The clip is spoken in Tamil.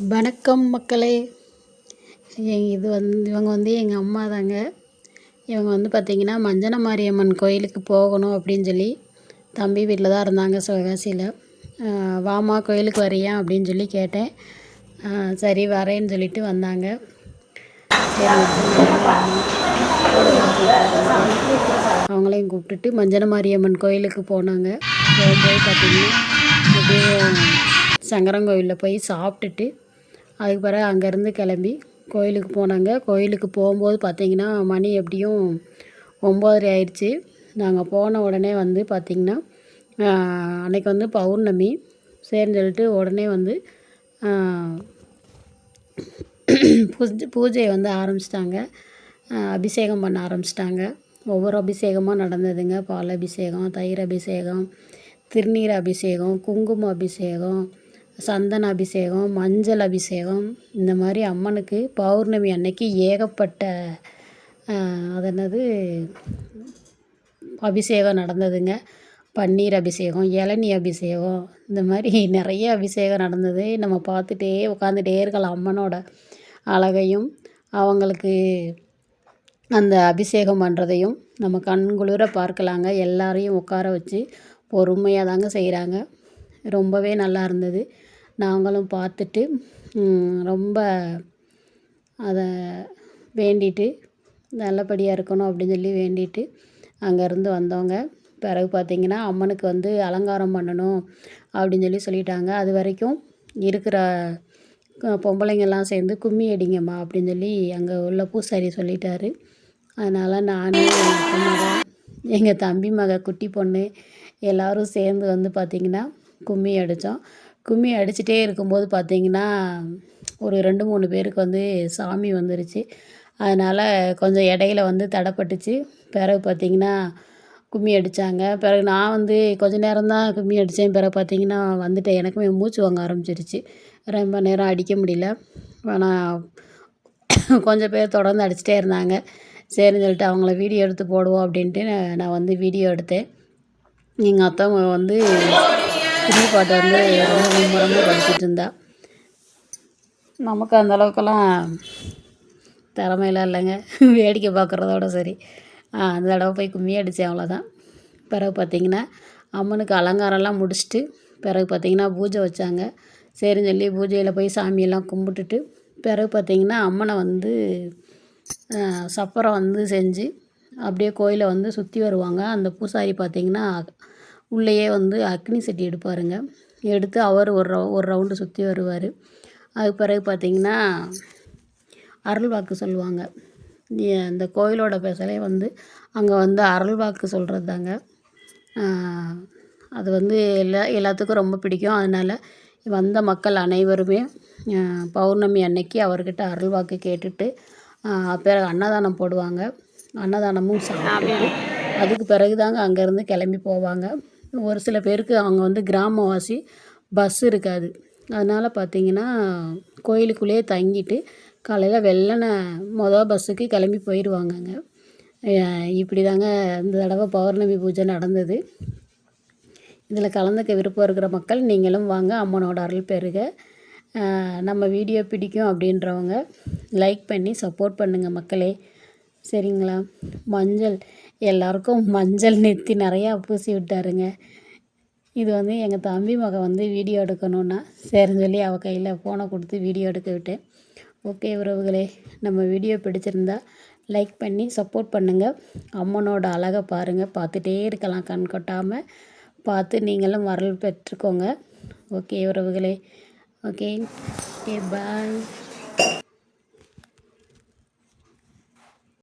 வணக்கம் மக்களே. இவங்க எங்கள் அம்மா தாங்க. இவங்க பார்த்திங்கன்னா மஞ்சன மாரியம்மன் கோயிலுக்கு போகணும் அப்படின்னு சொல்லி தம்பி வீட்டில் தான் இருந்தாங்க சிவகாசியில். வாமா கோயிலுக்கு வரியா அப்படின்னு சொல்லி கேட்டேன். சரி வரேன்னு சொல்லிட்டு வந்தாங்க. அவங்களையும் கூப்பிட்டுட்டு மஞ்சன மாரியம்மன் கோயிலுக்கு போனாங்க. போகும்போது பார்த்திங்கன்னா அப்படியே சங்கரங்கோவிலில் போய் சாப்பிட்டுட்டு அதுக்கு பிறகு அங்கேருந்து கிளம்பி கோயிலுக்கு போனாங்க. கோயிலுக்கு போகும்போது பார்த்திங்கன்னா மணி எப்படியும் 9:30 ஆயிடுச்சு. நாங்கள் போன உடனே பார்த்திங்கன்னா அன்றைக்கி பௌர்ணமி. சரின்னு சொல்லிட்டு உடனே பூஜையை ஆரம்பிச்சிட்டாங்க. அபிஷேகம் பண்ண ஆரம்பிச்சிட்டாங்க. ஒவ்வொரு அபிஷேகமாக நடந்ததுங்க. பால் அபிஷேகம், தயிர் அபிஷேகம், திருநீர் அபிஷேகம், குங்கும அபிஷேகம், சந்தன அபிஷேகம், மஞ்சள் அபிஷேகம், இந்த மாதிரி அம்மனுக்கு பௌர்ணமி அன்னைக்கு ஏகப்பட்ட அபிஷேகம் நடந்ததுங்க. பன்னீர் அபிஷேகம், இளநீ அபிஷேகம், இந்த மாதிரி நிறைய அபிஷேகம் நடந்தது. நம்ம பார்த்துட்டே உட்காந்துட்டே இருக்கலாம். அம்மனோட அழகையும் அவங்களுக்கு அந்த அபிஷேகம் பண்ணுறதையும் நம்ம கண்குளிர பார்க்கலாங்க. எல்லாரையும் உட்கார வச்சு பொறுமையாக தாங்க செய்கிறாங்க. ரொம்பவே நல்லா இருந்தது. நாங்களும் பார்த்துட்டு ரொம்ப அதை வேண்டிட்டு நல்லபடியாக இருக்கணும் அப்படின்னு சொல்லி வேண்டிட்டு அங்கேருந்து வந்தோங்க. பிறகு பார்த்திங்கன்னா அம்மனுக்கு அலங்காரம் பண்ணணும் அப்படின்னு சொல்லிட்டாங்க. அது வரைக்கும் இருக்கிற பொம்பளைங்கள்லாம் சேர்ந்து கும்மி அடிங்கம்மா அப்படின்னு சொல்லி அங்கே உள்ள பூசாரி சொல்லிட்டாரு. அதனால் நான் எங்கள் தம்பி மக குட்டி பொண்ணு எல்லோரும் சேர்ந்து பார்த்திங்கன்னா கும்மி அடித்தோம். கும்மி அடிச்சுட்டே இருக்கும்போது பார்த்திங்கன்னா ஒரு 2-3 பேருக்கு சாமி வந்துருச்சு. அதனால் கொஞ்சம் இடையில தடைப்பட்டுச்சு. பிறகு பார்த்திங்கன்னா கும்மி அடித்தாங்க. பிறகு நான் கொஞ்ச நேரம் தான் கும்மி அடித்தேன். பிறகு பார்த்திங்கன்னா வந்துட்டேன். எனக்குமே மூச்சு வாங்க ஆரம்பிச்சிருச்சு. ரொம்ப நேரம் அடிக்க முடியல. ஆனால் கொஞ்சம் பேர் தொடர்ந்து அடிச்சிட்டே இருந்தாங்க. சரின்னு சொல்லிட்டு அவங்கள வீடியோ எடுத்து போடுவோம் அப்படின்ட்டு நான் வீடியோ எடுத்தேன். எங்கள் அத்தை கும்மி பாட்டு ரொம்ப மும்முரமாக படிச்சுட்டு இருந்தா. நமக்கு அந்த அளவுக்கெல்லாம் திறமையெல்லாம் இல்லைங்க. வேடிக்கை பார்க்குறதோட சரி. அந்த தடவை போய் கும்மி அடித்தேன், அவ்வளோதான். பிறகு பார்த்திங்கன்னா அம்மனுக்கு அலங்காரம்லாம் முடிச்சுட்டு பிறகு பார்த்திங்கன்னா பூஜை வச்சாங்க. சரின்னு சொல்லி பூஜையில் போய் சாமியெல்லாம் கும்பிட்டுட்டு பிறகு பார்த்திங்கன்னா அம்மனை சப்பரம் செஞ்சு அப்படியே கோயிலை சுற்றி வருவாங்க. அந்த பூசாரி பார்த்திங்கன்னா உள்ளேயே அக்னி சட்டி எடுப்பாருங்க. எடுத்து அவர் ஒரு ரவுண்டு சுற்றி வருவார். அதுக்கு பிறகு பார்த்திங்கன்னா அருள் வாக்கு சொல்லுவாங்க. அந்த கோயிலோட பேசலே அங்கே அருள் வாக்கு சொல்கிறது தாங்க. அது எல்லாத்துக்கும் ரொம்ப பிடிக்கும். அதனால் வந்த மக்கள் அனைவருமே பௌர்ணமி அன்னைக்கு அவர்கிட்ட அருள் வாக்கு கேட்டுட்டு பிறகு அன்னதானம் போடுவாங்க. அன்னதானமும் சாப்பிட்டுட்டு அதுக்கு பிறகு தாங்க அங்கேருந்து கிளம்பி போவாங்க. ஒரு சில பேருக்கு அவங்க கிராமவாசி, பஸ் இருக்காது. அதனால் பார்த்திங்கன்னா கோயிலுக்குள்ளேயே தங்கிட்டு காலையில் வெள்ளனை பஸ்ஸுக்கு கிளம்பி போயிடுவாங்கங்க. இப்படி தாங்க இந்த தடவை பௌர்ணமி பூஜை நடந்தது. இதில் கலந்துக்க விருப்பம் இருக்கிற மக்கள் நீங்களும் வாங்க, அம்மனோட அருள் பெறுக. நம்ம வீடியோ பிடிக்கும் அப்படின்றவங்க லைக் பண்ணி சப்போர்ட் பண்ணுங்கள் மக்களே. சரிங்களா? மஞ்சள் எல்லாருக்கும் மஞ்சள் நெத்தி நிறையா பூசி விட்டாருங்க. இது எங்கள் தம்பி மக வீடியோ எடுக்கணுன்னா சரின்னு சொல்லி அவள் கையில் ஃபோனை கொடுத்து வீடியோ எடுக்க விட்டேன். ஓகே உறவுகளே, நம்ம வீடியோ பிடிச்சிருந்தா லைக் பண்ணி சப்போர்ட் பண்ணுங்கள். அம்மனோட அழகை பாருங்கள். பார்த்துட்டே இருக்கலாம், கண் கொட்டாமல் பார்த்து நீங்களும் அருள் பெற்றுக்கோங்க. ஓகே உறவுகளே. Okay bye.